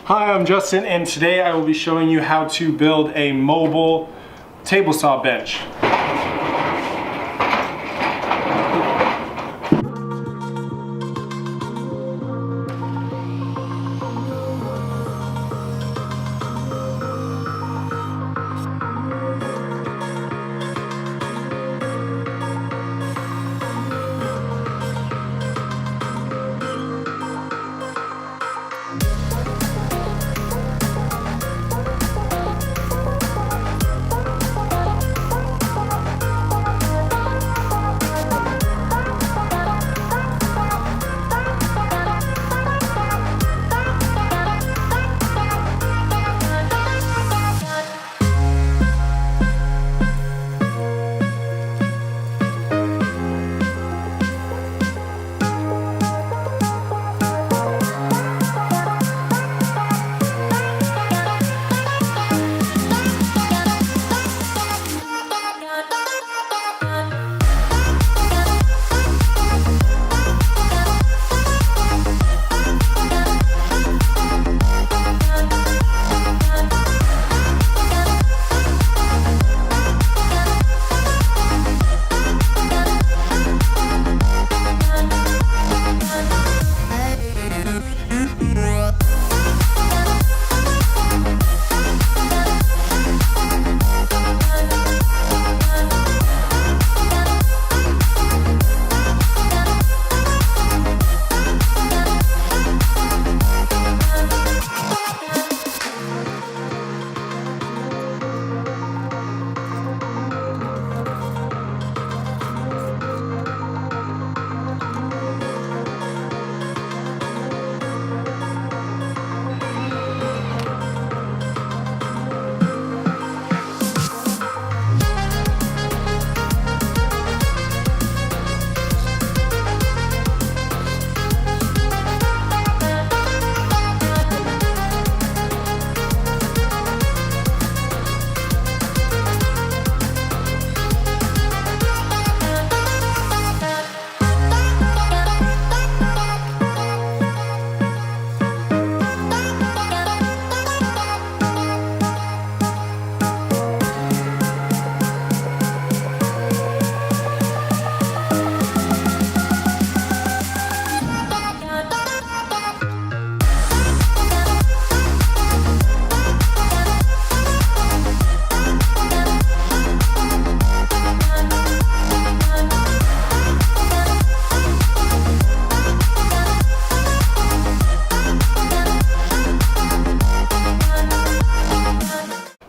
Hi, I'm Justin, and today I will be showing you how to build a mobile table saw bench.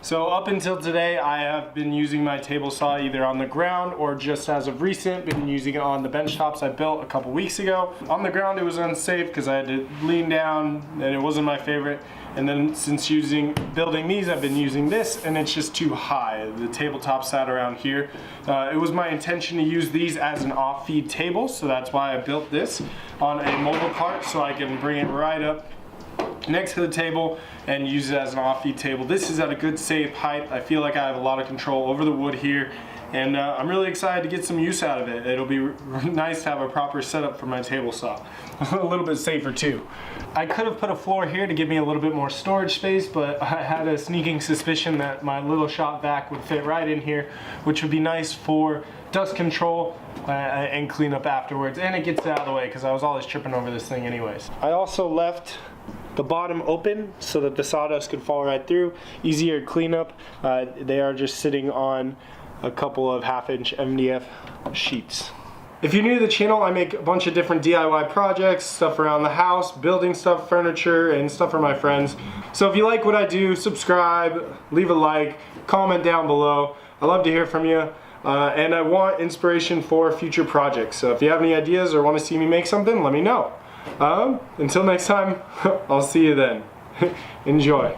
So up until today, I have been using my table saw either on the ground or just as of recent, been using it on the bench tops I built a couple weeks ago. On the ground it was unsafe because I had to lean down and it wasn't my favorite. And then since building these, I've been using this and it's just too high. The tabletop sat around here. It was my intention to use these as an off-feed table, so that's why I built this on a mobile cart so I can bring it right up next to the table and use it as an off-feed table. This is at a good safe height. I feel like I have a lot of control over the wood here, and I'm really excited to get some use out of it. It'll be nice to have a proper setup for my table saw. A little bit safer too. I could have put a floor here to give me a little bit more storage space, but I had a sneaking suspicion that my little shop vac would fit right in here, which would be nice for dust control and clean up afterwards, and it gets it out of the way because I was always tripping over this thing anyways. I also left the bottom open so that the sawdust could fall right through. Easier cleanup. They are just sitting on a couple of 1/2-inch MDF sheets. If you're new to the channel, I make a bunch of different DIY projects, stuff around the house, building stuff, furniture, and stuff for my friends. So if you like what I do, subscribe, leave a like, comment down below. I love to hear from you. And I want inspiration for future projects. So if you have any ideas or want to see me make something, let me know. Until next time, I'll see you then. Enjoy.